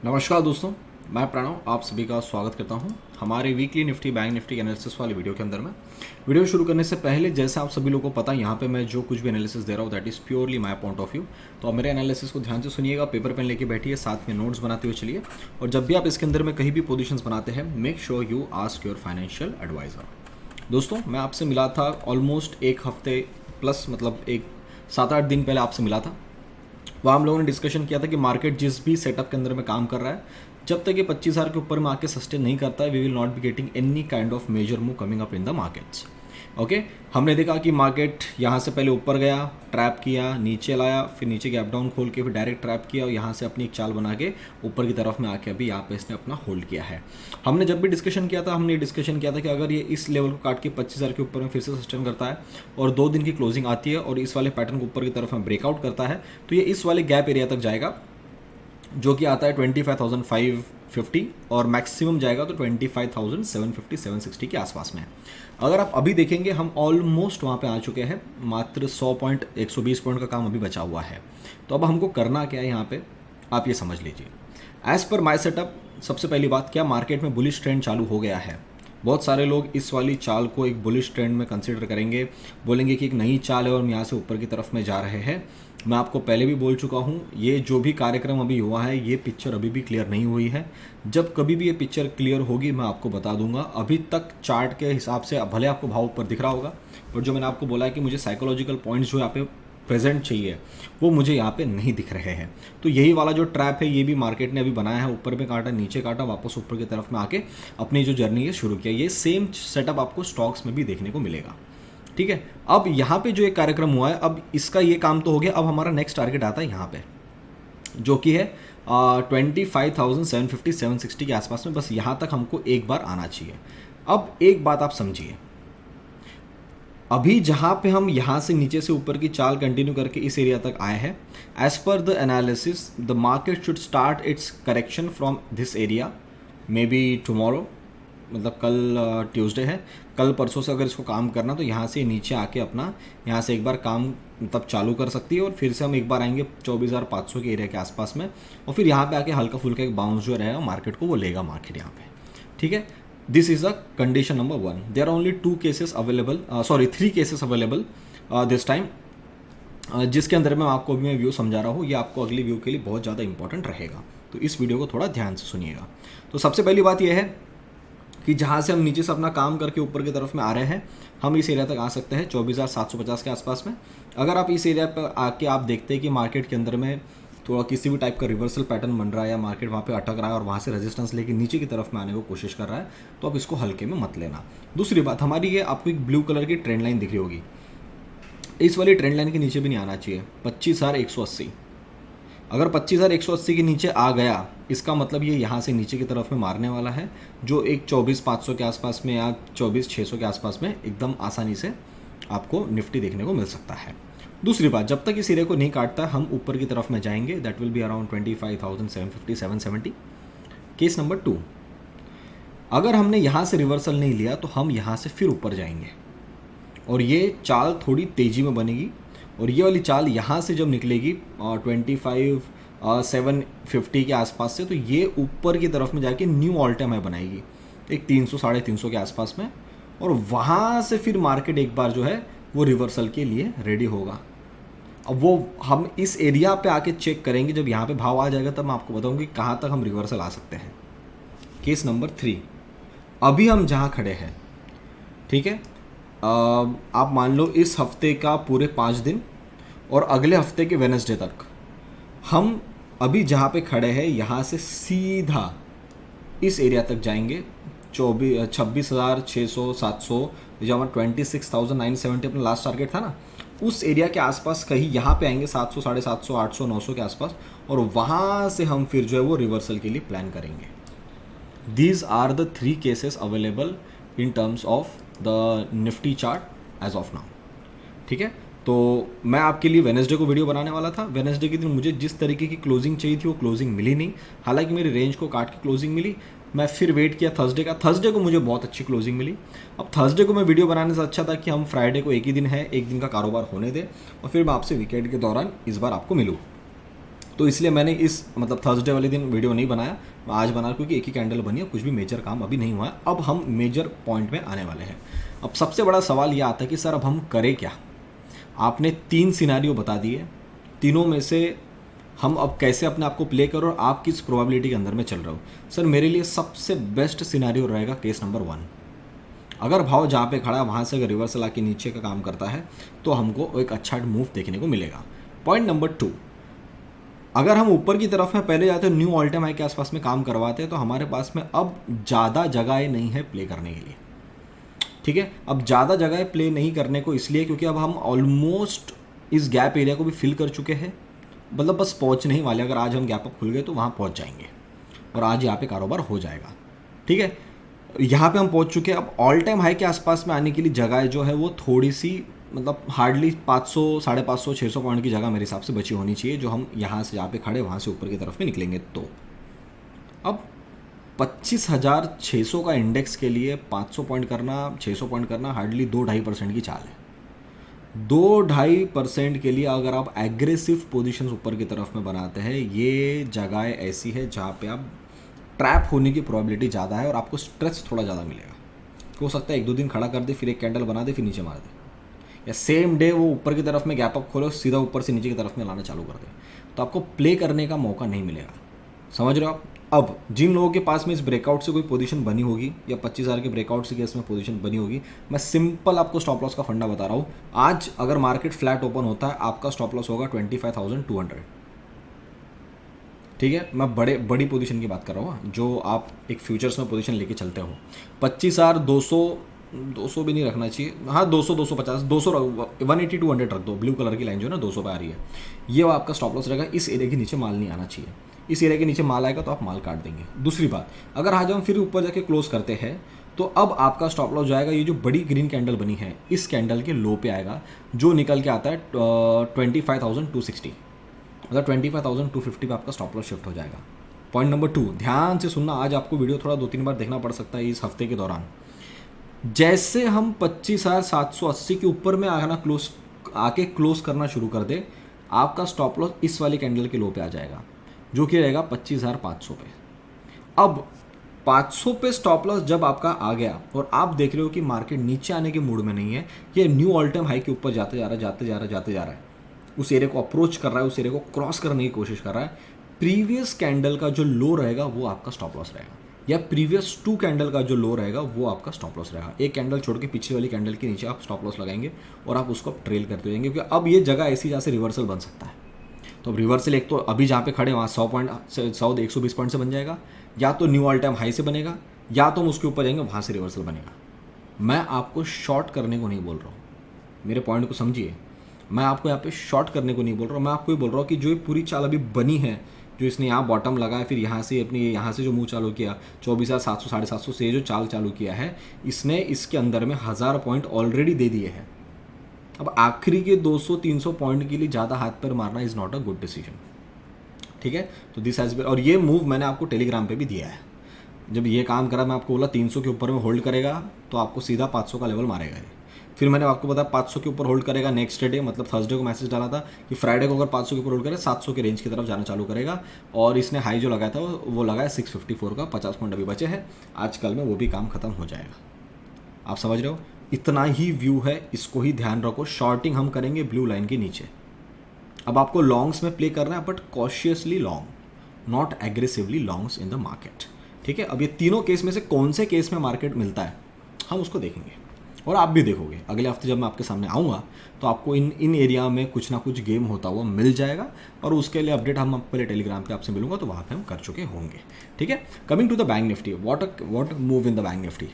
नमस्कार दोस्तों, मैं प्रणव आप सभी का स्वागत करता हूं हमारे weekly Nifty bank Nifty analysis वाली वीडियो के अंदर में। वीडियो शुरू करने से पहले जैसे आप सभी लोगों को पता है यहाँ पे मैं जो कुछ भी एनालिसिस दे रहा हूँ that is purely my point of view. तो आप मेरे एनालिसिस को ध्यान से सुनिएगा, पेपर पेन लेके बैठिए, साथ में नोट्स बनाते हुए चलिए। और जब भी आप इसके अंदर में कहीं भी पोजिशन बनाते हैं make sure you ask your financial adviser. दोस्तों मैं आपसे मिला था ऑलमोस्ट एक हफ्ते प्लस, मतलब एक 7-8 दिन पहले आपसे मिला था। वहाँ हम लोगों ने डिस्कशन किया था कि मार्केट जिस भी सेटअप के अंदर में काम कर रहा है, जब तक ये 25,000 के ऊपर में आके सस्टेन नहीं करता है, we will not be getting any kind of major move coming up in the markets. Okay, हमने देखा कि मार्केट यहाँ से पहले ऊपर गया, ट्रैप किया, नीचे लाया, फिर नीचे गैप डाउन खोल के फिर डायरेक्ट ट्रैप किया और यहाँ से अपनी एक चाल बना के ऊपर की तरफ में आके अभी यहाँ पे इसने अपना होल्ड किया है। हमने जब भी डिस्कशन किया था, हमने डिस्कशन किया था कि अगर ये इस लेवल को काट के 25,000 के ऊपर में फिर से सस्टेन करता है और 2 दिन की क्लोजिंग आती है और इस वाले पैटर्न को ऊपर की तरफ में ब्रेकआउट करता है, तो ये इस वाले गैप एरिया तक जाएगा जो कि आता है 25,550 और मैक्सिमम जाएगा तो 25,750 760 के आसपास में। अगर आप अभी देखेंगे हम ऑलमोस्ट वहाँ पे आ चुके हैं, मात्र 100 पॉइंट 120 पॉइंट का काम अभी बचा हुआ है। तो अब हमको करना क्या है यहाँ पे, आप ये समझ लीजिए। एज पर माई सेटअप, सबसे पहली बात, क्या मार्केट में बुलिश ट्रेंड चालू हो गया है। बहुत सारे लोग इस वाली चाल को एक बुलिश ट्रेंड में कंसीडर करेंगे, बोलेंगे कि एक नई चाल है और हम यहाँ से ऊपर की तरफ में जा रहे हैं। मैं आपको पहले भी बोल चुका हूँ, ये जो भी कार्यक्रम अभी हुआ है ये पिक्चर अभी भी क्लियर नहीं हुई है। जब कभी भी ये पिक्चर क्लियर होगी मैं आपको बता दूंगा। अभी तक चार्ट के हिसाब से भले आपको भाव ऊपर दिख रहा होगा, पर जो मैंने आपको बोला है कि मुझे साइकोलॉजिकल पॉइंट्स जो यहाँ पे प्रेजेंट चाहिए वो मुझे यहाँ पे नहीं दिख रहे हैं। तो यही वाला जो ट्रैप है ये भी मार्केट ने अभी बनाया है, ऊपर में काटा, नीचे काटा, वापस ऊपर की तरफ में आके अपनी जो जर्नी है शुरू किया। ये सेम सेटअप आपको स्टॉक्स में भी देखने को मिलेगा। ठीक है, अब यहाँ पे जो एक कार्यक्रम हुआ है, अब इसका ये काम तो हो गया। अब हमारा नेक्स्ट टारगेट आता है यहाँ पे, जो कि है 25,750 760 के आसपास में। बस यहाँ तक हमको एक बार आना चाहिए। अब एक बात आप समझिए, अभी जहाँ पे हम यहाँ से नीचे से ऊपर की चाल कंटिन्यू करके इस एरिया तक आए हैं, as per the analysis the market should start its correction from this area may be tomorrow, मतलब कल ट्यूसडे है, कल परसों से अगर इसको काम करना तो यहाँ से नीचे आके अपना यहाँ से एक बार काम तब चालू कर सकती है और फिर से हम एक बार आएंगे 24,500 के एरिया के आसपास में और फिर यहाँ पे आके हल्का फुल्का एक बाउंस जो रहेगा मार्केट को वो लेगा मार्केट यहाँ पे। ठीक है, this is a condition number 1। There are only 2 cases available, 3 cases available this time, जिसके अंदर में आपको अभी मैं व्यू समझा रहा हूँ। ये आपको अगली व्यू के लिए बहुत ज़्यादा इंपॉर्टेंट रहेगा, तो इस वीडियो को थोड़ा ध्यान से सुनिएगा। तो सबसे पहली बात यह है कि जहाँ से हम नीचे से अपना काम करके ऊपर की तरफ में आ रहे हैं, हम इस एरिया तक आ सकते हैं 24,750 के आसपास में। अगर आप इस एरिया पर आके आप देखते हैं कि मार्केट के अंदर में थोड़ा किसी भी टाइप का रिवर्सल पैटर्न बन रहा है या मार्केट वहाँ पे अटक रहा है और वहाँ से रेजिस्टेंस लेके नीचे की तरफ में आने को कोशिश कर रहा है, तो आप इसको हल्के में मत लेना। दूसरी बात हमारी ये, आपको एक ब्लू कलर की ट्रेंड लाइन दिख रही होगी, इस वाली ट्रेंड लाइन के नीचे भी नहीं आना चाहिए 25,180। अगर 25,180 के नीचे आ गया, इसका मतलब ये यहाँ से नीचे की तरफ में मारने वाला है, जो एक 24,500 के आसपास में या 24,600 के आसपास में एकदम आसानी से आपको निफ्टी देखने को मिल सकता है। दूसरी बात, जब तक इस एरिया को नहीं काटता हम ऊपर की तरफ में जाएंगे, that will be around 25,750 770। Case number 2, अगर हमने यहाँ से रिवर्सल नहीं लिया तो हम यहाँ से फिर ऊपर जाएंगे और ये चाल थोड़ी तेज़ी में बनेगी और ये वाली चाल यहाँ से जब निकलेगी 25,750 के आसपास से, तो ये ऊपर की तरफ में जाके न्यू ऑल टाइम हाई बनाएगी एक 300 350 के आसपास में, और वहाँ से फिर मार्केट एक बार जो है वो रिवर्सल के लिए रेडी होगा। अब वो हम इस एरिया पे आके चेक करेंगे, जब यहाँ पे भाव आ जाएगा तब मैं आपको बताऊँगी कहाँ तक हम रिवर्सल आ सकते हैं। केस नंबर 3, अभी हम जहाँ खड़े हैं, ठीक है, आप मान लो इस हफ्ते का पूरे 5 दिन और अगले हफ्ते के वेडनेसडे तक हम अभी जहाँ पे खड़े हैं यहाँ से सीधा इस एरिया तक जाएंगे 26,600 700, जब 26,970 अपना लास्ट टारगेट था ना, उस एरिया के आसपास कहीं यहाँ पे आएंगे 700 750 800 900 के आसपास, और वहाँ से हम फिर जो है वो रिवर्सल के लिए प्लान करेंगे। These are the 3 cases available in terms of the Nifty chart as of now. ठीक है, तो मैं आपके लिए वेडनेसडे को वीडियो बनाने वाला था। वेडनेसडे के दिन मुझे जिस तरीके की क्लोजिंग चाहिए थी वो क्लोजिंग मिली नहीं, हालांकि मेरी रेंज को काट के क्लोजिंग मिली। मैं फिर वेट किया थर्सडे का, थर्सडे को मुझे बहुत अच्छी क्लोजिंग मिली। अब थर्सडे को मैं वीडियो बनाने से अच्छा था कि हम फ्राइडे को एक ही दिन है, एक दिन का कारोबार होने दें और फिर मैं आपसे वीकेंड के दौरान इस बार आपको मिलूँ। तो इसलिए मैंने इस मतलब थर्सडे वाले दिन वीडियो नहीं बनाया, आज बना क्योंकि एक ही कैंडल बनी है, कुछ भी मेजर काम अभी नहीं हुआ है। अब हम मेजर पॉइंट में आने वाले हैं। अब सबसे बड़ा सवाल यह आता है कि सर अब हम करें क्या। आपने 3 सिनारियो बता दिए, तीनों में से हम अब कैसे अपने आप को प्ले करो और आप किस प्रोबेबिलिटी के अंदर में चल रहे हो। सर मेरे लिए सबसे बेस्ट सिनारियो रहेगा केस नंबर 1। अगर भाव जहाँ पे खड़ा है वहाँ से अगर रिवर्सल आके नीचे का काम करता है तो हमको एक अच्छा मूव देखने को मिलेगा। पॉइंट नंबर 2, अगर हम ऊपर की तरफ में पहले जाते हैं, न्यू ऑल टाइम हाई के आसपास में काम करवाते हैं, तो हमारे पास में अब ज़्यादा जगह नहीं है प्ले करने के लिए। ठीक है, अब ज़्यादा जगह प्ले नहीं करने को इसलिए क्योंकि अब हम ऑलमोस्ट इस गैप एरिया को भी फिल कर चुके हैं, मतलब बस पहुँचने ही वाले। अगर आज हम गैप अप खुल गए तो वहाँ पहुँच जाएंगे और आज यहाँ पे कारोबार हो जाएगा। ठीक है, यहाँ पे हम पहुँच चुके हैं। अब ऑल टाइम हाई के आसपास में आने के लिए जगह जो है वो थोड़ी सी मतलब हार्डली 500, 550, 600 पॉइंट की जगह मेरे हिसाब से बची होनी चाहिए, जो हम यहाँ से जहाँ पे खड़े वहाँ से ऊपर की तरफ में निकलेंगे। तो अब 25,600 का इंडेक्स के लिए 500 पॉइंट करना, 600 पॉइंट करना हार्डली 2-2.5% की चाल है। 2-2.5% के लिए अगर आप एग्रेसिव पोजीशंस ऊपर की तरफ में बनाते हैं, ये जगह ऐसी है जहाँ पे आप ट्रैप होने की प्रोबेबिलिटी ज़्यादा है और आपको स्ट्रेस थोड़ा ज़्यादा मिलेगा। हो सकता है 1-2 दिन खड़ा कर दे, फिर एक कैंडल बना दे, फिर नीचे मार दे, या सेम डे वो ऊपर की तरफ में गैप अप खोलो, सीधा ऊपर से नीचे की तरफ में लाना चालू कर दे, तो आपको प्ले करने का मौका नहीं मिलेगा। समझ रहे हो आप। अब जिन लोगों के पास में इस ब्रेकआउट से कोई पोजीशन बनी होगी या 25,000 के ब्रेकआउट से केस में पोजीशन बनी होगी, मैं सिंपल आपको स्टॉप लॉस का फंडा बता रहा हूँ। आज अगर मार्केट फ्लैट ओपन होता है, आपका स्टॉप लॉस होगा 25,200। ठीक है, मैं बड़ी पोजीशन की बात कर रहा हूँ, जो आप एक फ्यूचर्स में पोजीशन लेके चलते हो। 25,200 भी नहीं रखना चाहिए, हाँ 200, 250, 200, 180, 200 रख दो। ब्लू कलर की लाइन जो है ना 200 पे आ रही है, ये आपका स्टॉप लॉस रहेगा। इस एरिया के नीचे माल नहीं आना चाहिए। इस एरिया के नीचे माल आएगा तो आप माल काट देंगे। दूसरी बात, अगर आज हम फिर ऊपर जाके क्लोज करते हैं तो अब आपका स्टॉप लॉस जाएगा, ये जो बड़ी ग्रीन कैंडल बनी है इस कैंडल के लो पे आएगा, जो निकल के आता है 25,260, मतलब 25,250 पे आपका स्टॉप लॉस शिफ्ट हो जाएगा। पॉइंट नंबर 2, ध्यान से सुनना, आज आपको वीडियो थोड़ा 2-3 बार देखना पड़ सकता है इस हफ्ते के दौरान। जैसे हम 25,780 के ऊपर में आके क्लोज करना शुरू कर दे, आपका स्टॉप लॉस इस वाली कैंडल के लो पे आ जाएगा, जो कि रहेगा 25,500 पे। अब 500 पे स्टॉप लॉस जब आपका आ गया और आप देख रहे हो कि मार्केट नीचे आने के मूड में नहीं है, ये न्यू ऑल टाइम हाई के ऊपर जाते जा रहा है, उस एरिया को अप्रोच कर रहा है, उस एरिया को क्रॉस करने की कोशिश कर रहा है, प्रीवियस कैंडल का जो लो रहेगा वो आपका स्टॉप लॉस रहेगा, या प्रीवियस 2 कैंडल का जो लो रहेगा वो आपका स्टॉप लॉस रहेगा। एक कैंडल छोड़ के पिछली वाली कैंडल के नीचे आप स्टॉप लॉस लगाएंगे और आप उसको ट्रेल करते जाएंगे, क्योंकि अब ये जगह ऐसी जहाँ से रिवर्सल बन सकता है। तो अब रिवर्सल एक तो अभी जहाँ पे खड़े वहाँ 120 पॉइंट से बन जाएगा, या तो न्यू ऑल टाइम हाई से बनेगा, या तो हम उसके ऊपर जाएंगे वहाँ से रिवर्सल बनेगा। मैं आपको शॉर्ट करने को नहीं बोल रहा हूँ, मेरे पॉइंट को समझिए। मैं आपको यहाँ पे शॉर्ट करने को नहीं बोल रहा हूँ, मैं आपको ये बोल रहा हूँ कि जो ये पूरी चाल अभी बनी है, जो इसने यहाँ बॉटम लगाया, फिर यहाँ से अपनी यहाँ से जो मूव चालू किया 24,700, 750 से जो चाल चालू किया है, इसने इसके अंदर में 1000 पॉइंट ऑलरेडी दे दिए हैं। अब आखिरी के 200-300 पॉइंट के लिए ज़्यादा हाथ पर मारना is not a good decision. ठीक है, तो दिस हैज़ बीन, और ये मूव मैंने आपको टेलीग्राम पे भी दिया है। जब ये काम करा, मैं आपको बोला 300 के ऊपर में होल्ड करेगा तो आपको सीधा 500 का लेवल मारेगा ये। फिर मैंने आपको बताया 500 के ऊपर होल्ड करेगा, नेक्स्ट डे मतलब थर्सडे को मैसेज डाला था कि फ्राइडे को अगर 500 के ऊपर होल्ड करे 700 के रेंज की तरफ जाना चालू करेगा, और इसने हाई जो लगाया था वो लगाया 654 का, 50 पॉइंट अभी बचे हैं, आज कल में वो भी काम खत्म हो जाएगा। आप समझ रहे हो, इतना ही व्यू है, इसको ही ध्यान रखो। शॉर्टिंग हम करेंगे ब्लू लाइन के नीचे। अब आपको लॉन्ग्स में प्ले करना है, but cautiously long, not aggressively longs in the market. ठीक है, अब ये तीनों केस में से कौन से केस में मार्केट मिलता है हम उसको देखेंगे, और आप भी देखोगे। अगले हफ्ते जब मैं आपके सामने आऊँगा तो आपको इन एरिया में कुछ ना कुछ गेम होता हुआ मिल जाएगा, और उसके लिए अपडेट हम पहले टेलीग्राम पे आपसे मिलूंगा, तो वहाँ पे हम कर चुके होंगे। ठीक है, coming to the Bank Nifty, what move in the Bank Nifty.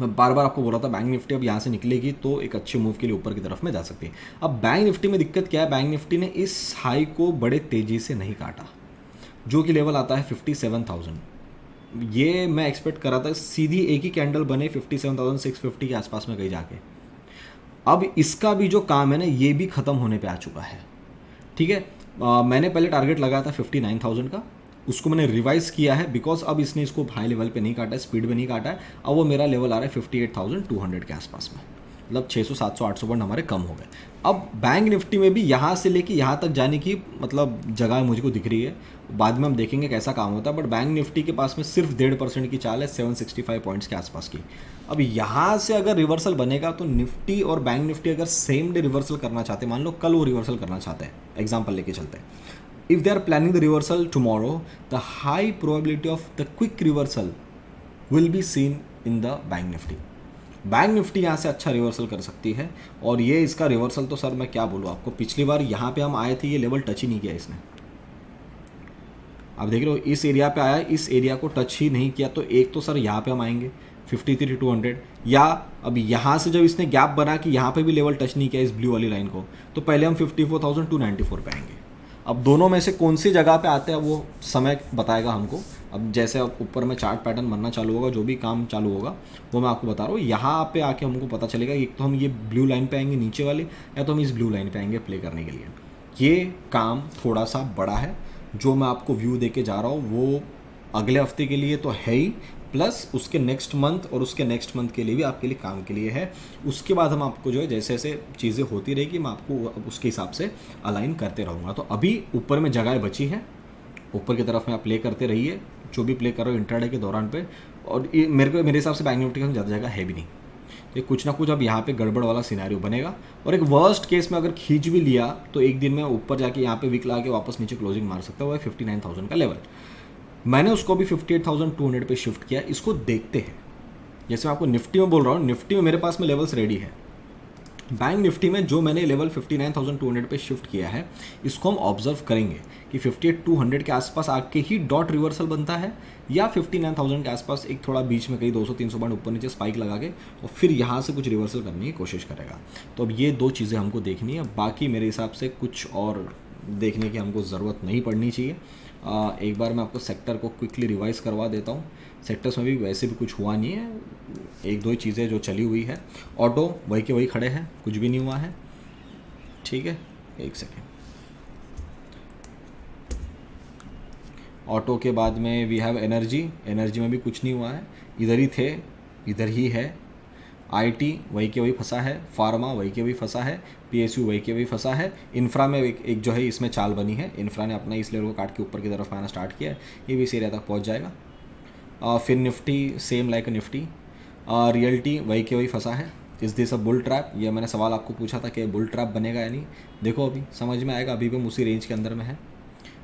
मैं बार बार आपको बोल रहा था बैंक निफ्टी अब यहाँ से निकलेगी तो एक अच्छे मूव के लिए ऊपर की तरफ में जा सकती है। अब बैंक निफ्टी में दिक्कत क्या है, बैंक निफ्टी ने इस हाई को बड़े तेज़ी से नहीं काटा, जो कि लेवल आता है 57,000। ये मैं एक्सपेक्ट कर रहा था सीधी एक ही कैंडल बने 57,650 के आसपास में कहीं जाके। अब इसका भी जो काम है ना, ये भी ख़त्म होने पे आ चुका है। ठीक है, मैंने पहले टारगेट लगाया था 59,000 का, उसको मैंने रिवाइज किया है, बिकॉज अब इसने इसको हाई लेवल पे नहीं काटा है, स्पीड पे नहीं काटा है। अब वो मेरा लेवल आ रहा है 58,200 के आसपास में। मतलब 600 700 800 पॉइंट हमारे कम हो गए। अब बैंक निफ्टी में भी यहाँ से लेके यहाँ तक जाने की मतलब जगह मुझको दिख रही है, बाद में हम देखेंगे कैसा काम होता है, बट बैंक निफ्टी के पास में सिर्फ 1.5% की चाल है 765 पॉइंट्स के आसपास की। अब यहाँ से अगर रिवर्सल बनेगा तो निफ्टी और बैंक निफ्टी अगर सेम डे रिवर्सल करना चाहते हैं, मान लो कल वो रिवर्सल करना चाहते हैं, एग्जाम्पल लेके चलते हैं, if they are planning the reversal tomorrow, the high probability of the quick reversal will be seen in the bank nifty. Bank Nifty यहाँ से अच्छा रिवर्सल कर सकती है, और ये इसका रिवर्सल तो सर मैं क्या बोलूँ आपको, पिछली बार यहाँ पे हम आए थे, ये लेवल टच ही नहीं किया इसने। आप देख रहे हो इस एरिया पे आया, इस एरिया को टच ही नहीं किया, तो एक तो सर यहाँ पे हम आएंगे 53,200, या अब यहाँ से जब इसने गैप बना कि यहाँ पे भी लेवल टच नहीं किया इस ब्लू वाली लाइन को, तो पहले हम 54,294 पे आएंगे। अब दोनों में से कौन सी जगह पे आते हैं वो समय बताएगा हमको। अब जैसे अब ऊपर में चार्ट पैटर्न बनना चालू होगा, जो भी काम चालू होगा वो मैं आपको बता रहा हूँ, यहाँ पे आके हमको पता चलेगा एक तो हम ये ब्लू लाइन पे आएंगे नीचे वाले, या तो हम इस ब्लू लाइन पे आएंगे प्ले करने के लिए। ये काम थोड़ा सा बड़ा है, जो मैं आपको व्यू दे के जा रहा हूँ वो अगले हफ्ते के लिए तो है ही, प्लस उसके नेक्स्ट मंथ और उसके नेक्स्ट मंथ के लिए भी आपके लिए काम के लिए है। उसके बाद हम आपको जो है जैसे जैसे चीज़ें होती रहेगी मैं आपको उसके हिसाब से अलाइन करते रहूँगा। तो अभी ऊपर में जगह बची है, ऊपर की तरफ में आप प्ले करते रहिए, जो भी प्ले कर रहे हो इंट्राडे के दौरान पे। और मेरे हिसाब से बैंक निफ्टी का ज़्यादा जगह है भी नहीं, ये कुछ ना कुछ अब यहाँ पे गड़बड़ वाला सिनेरियो बनेगा, और एक वर्स्ट केस में अगर खींच भी लिया तो एक दिन में ऊपर जाके यहाँ पे विक ला के वापस नीचे क्लोजिंग मार सकता है, वो है 59,000 का लेवल। मैंने उसको भी 58,200 पे शिफ्ट किया, इसको देखते हैं। जैसे मैं आपको निफ्टी में बोल रहा हूँ, निफ्टी में मेरे पास में लेवल्स रेडी है, बैंक निफ्टी में जो मैंने लेवल 59,200 पे शिफ्ट किया है इसको हम ऑब्जर्व करेंगे कि 58,200 के आसपास आके ही डॉट रिवर्सल बनता है, या 59,000 के आसपास एक थोड़ा बीच में कहीं 200-300 पॉइंट ऊपर नीचे स्पाइक लगा के और फिर यहाँ से कुछ रिवर्सल करने की कोशिश करेगा। तो अब ये दो चीज़ें हमको देखनी है, बाकी मेरे हिसाब से कुछ और देखने की हमको ज़रूरत नहीं पड़नी चाहिए। एक बार मैं आपको सेक्टर को क्विकली रिवाइज करवा देता हूँ। सेक्टर्स में भी वैसे भी कुछ हुआ नहीं है, एक दो ही चीज़ें जो चली हुई है। ऑटो वही के वही खड़े हैं, कुछ भी नहीं हुआ है, ठीक है। एक सेकेंड, ऑटो के बाद में वी हैव एनर्जी, एनर्जी में भी कुछ नहीं हुआ है, इधर ही थे इधर ही है। आईटी वही के वही फंसा है, फार्मा वही के वही फंसा है, पीएसयू वही के वही फंसा है। इंफ्रा में एक जो है इसमें चाल बनी है, इंफ्रा ने अपना इस लेवल को काट के ऊपर की तरफ आना स्टार्ट किया है, ये भी इस एरिया तक पहुंच जाएगा। फिर Nifty same like Nifty, realty वही के वही फंसा है। इस दिस अ बुल ट्रैप, ये मैंने सवाल आपको पूछा था कि बुल ट्रैप बनेगा या नहीं, देखो अभी समझ में आएगा, अभी भी हम उसी रेंज के अंदर में है,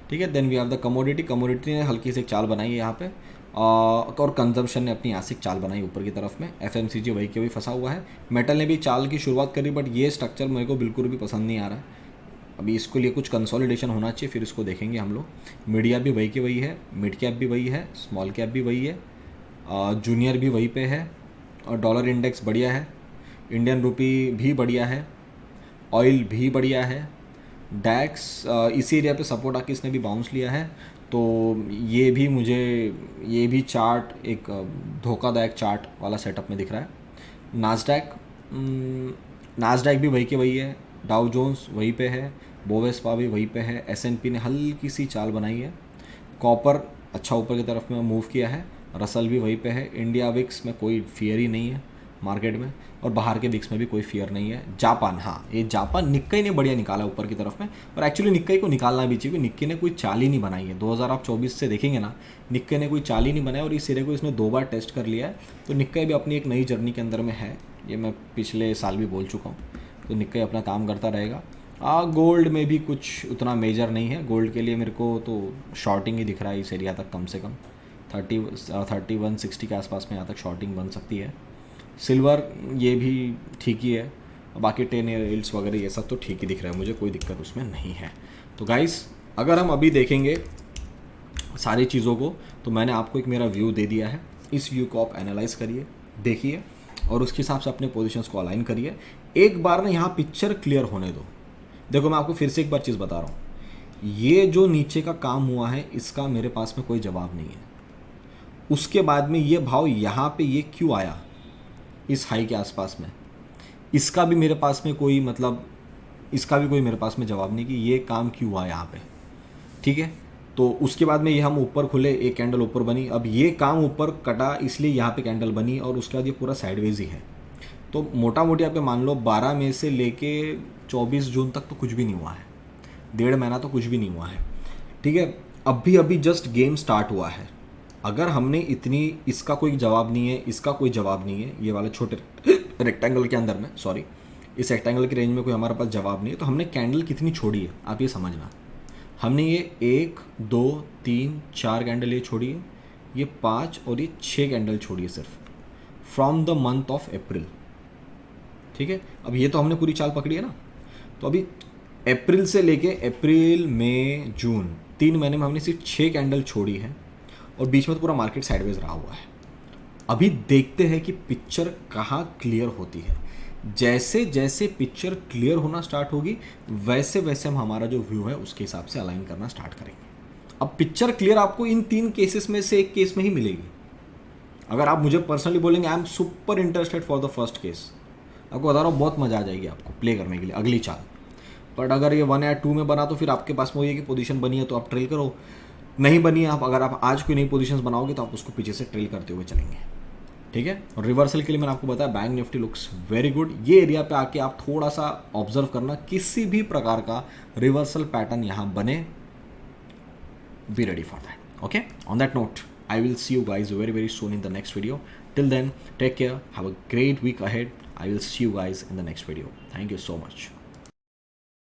ठीक है। Then we have the commodity, commodity ने हल्की से एक चाल बनाई है यहाँ पे, और कंजम्पशन ने अपनी आसिक चाल बनाई ऊपर की तरफ में। एफएमसीजी वही के वही फंसा हुआ है। मेटल ने भी चाल की शुरुआत करी, बट ये स्ट्रक्चर मेरे को बिल्कुल भी पसंद नहीं आ रहा है। अभी इसके लिए कुछ कंसोलिडेशन होना चाहिए, फिर इसको देखेंगे हम लोग। मीडिया भी वही के वही है, मिड कैप भी वही है, स्मॉल कैप भी वही है, जूनियर भी वही पे है, और डॉलर इंडेक्स बढ़िया है, इंडियन रुपी भी बढ़िया है, ऑयल भी बढ़िया है। डैक्स इसी एरिया पे सपोर्ट आके इसने भी बाउंस लिया है, तो ये भी चार्ट एक धोखादायक चार्ट वाला सेटअप में दिख रहा है। नास्डैक भी वही के वही है, डाउ जोन्स वही पे है, बोवेस्पा भी वही पे है, एसएनपी ने हल्की सी चाल बनाई है, कॉपर अच्छा ऊपर की तरफ में मूव किया है, रसल भी वही पे है। इंडिया विक्स में कोई फियर ही नहीं है मार्केट में, और बाहर के विक्स में भी कोई फियर नहीं है। जापान, हाँ ये जापान निक्काई ने बढ़िया निकाला ऊपर की तरफ में, और एक्चुअली निक्काई को निकालना भी चाहिए, निक्की ने कोई चाल ही नहीं बनाई है। 2024 से देखेंगे ना, निक्काई ने कोई चाल ही नहीं बनाया, और इस सिरे को इसने 2 बार टेस्ट कर लिया है। तो निक्काई भी अपनी एक नई जर्नी के अंदर में है, ये मैं पिछले साल भी बोल चुका हूँ। तो निक्काई अपना काम करता रहेगा। गोल्ड में भी कुछ उतना मेजर नहीं है, गोल्ड के लिए मेरे को तो शॉर्टिंग ही दिख रहा है इस एरिया तक, कम से कम 3160 के आसपास में यहाँ तक शॉर्टिंग बन सकती है। सिल्वर ये भी ठीक ही है, बाकी 10 एल्स वगैरह ये सब तो ठीक ही दिख रहा है मुझे, कोई दिक्कत उसमें नहीं है। तो गाइस अगर हम अभी देखेंगे सारी चीज़ों को, तो मैंने आपको एक मेरा व्यू दे दिया है, इस व्यू को आप एनालाइज करिए, देखिए, और उसके हिसाब से अपने पोजीशंस को अलाइन करिए। एक बार ना यहाँ पिक्चर क्लियर होने दो। देखो मैं आपको फिर से एक बार चीज़ बता रहा हूँ, ये जो नीचे का काम हुआ है इसका मेरे पास में कोई जवाब नहीं है। उसके बाद में ये भाव यहाँ पे ये क्यों आया इस हाई के आसपास में, इसका भी मेरे पास में कोई मतलब, इसका भी कोई मेरे पास में जवाब नहीं कि ये काम क्यों हुआ यहाँ पे, ठीक है। तो उसके बाद में ये हम ऊपर खुले, एक कैंडल ऊपर बनी, अब ये काम ऊपर कटा इसलिए यहाँ पे कैंडल बनी, और उसके बाद ये पूरा साइडवेज ही है। तो मोटा मोटी आप मान लो 12 मई से लेके 24 जून तक तो कुछ भी नहीं हुआ है, 1.5 महीना तो कुछ भी नहीं हुआ है, ठीक है। अभी अभी जस्ट गेम स्टार्ट हुआ है। अगर हमने इतनी, इसका कोई जवाब नहीं है, इसका कोई जवाब नहीं है, ये वाले छोटे रेक्टेंगल के अंदर में, सॉरी, इस रेक्टेंगल की रेंज में कोई हमारे पास जवाब नहीं है, तो हमने कैंडल कितनी छोड़ी है आप ये समझना। हमने ये 1 2 3 4 कैंडल ये छोड़ी है, ये 5 और ये 6 कैंडल छोड़ी है सिर्फ from the month of April, ठीक है। अब ये तो हमने पूरी चाल पकड़ी है ना, तो अभी अप्रैल से लेके अप्रैल मई जून 3 महीने में हमने सिर्फ 6 कैंडल छोड़ी है और बीच में तो पूरा मार्केट साइडवेज रहा हुआ है। अभी देखते हैं कि पिक्चर कहाँ क्लियर होती है। जैसे जैसे पिक्चर क्लियर होना स्टार्ट होगी वैसे वैसे हम हमारा जो व्यू है उसके हिसाब से अलाइन करना स्टार्ट करेंगे। अब पिक्चर क्लियर आपको इन 3 केसेस में से एक केस में ही मिलेगी। अगर आप मुझे पर्सनली बोलेंगे I am super interested for the first case, आपको बता रहा हूँ बहुत मज़ा आ जाएगी आपको प्ले करने के लिए अगली चाल। बट अगर ये 1 या 2 में बना तो फिर आपके पास में ये कि पोजीशन बनी है तो आप ट्रेल करो, नहीं बनी है आप, अगर आप आज कोई नई पोजीशंस बनाओगे तो आप उसको पीछे से ट्रेल करते हुए चलेंगे, ठीक है। और रिवर्सल के लिए मैंने आपको बताया bank Nifty looks very good. ये एरिया पे आके आप थोड़ा सा ऑब्जर्व करना, किसी भी प्रकार का रिवर्सल पैटर्न यहाँ बने, be ready for that. Okay, on that note I will see you guys very very soon in the next video. Till then, take care, have a great week ahead. I will see you guys in the next video. Thank you so much.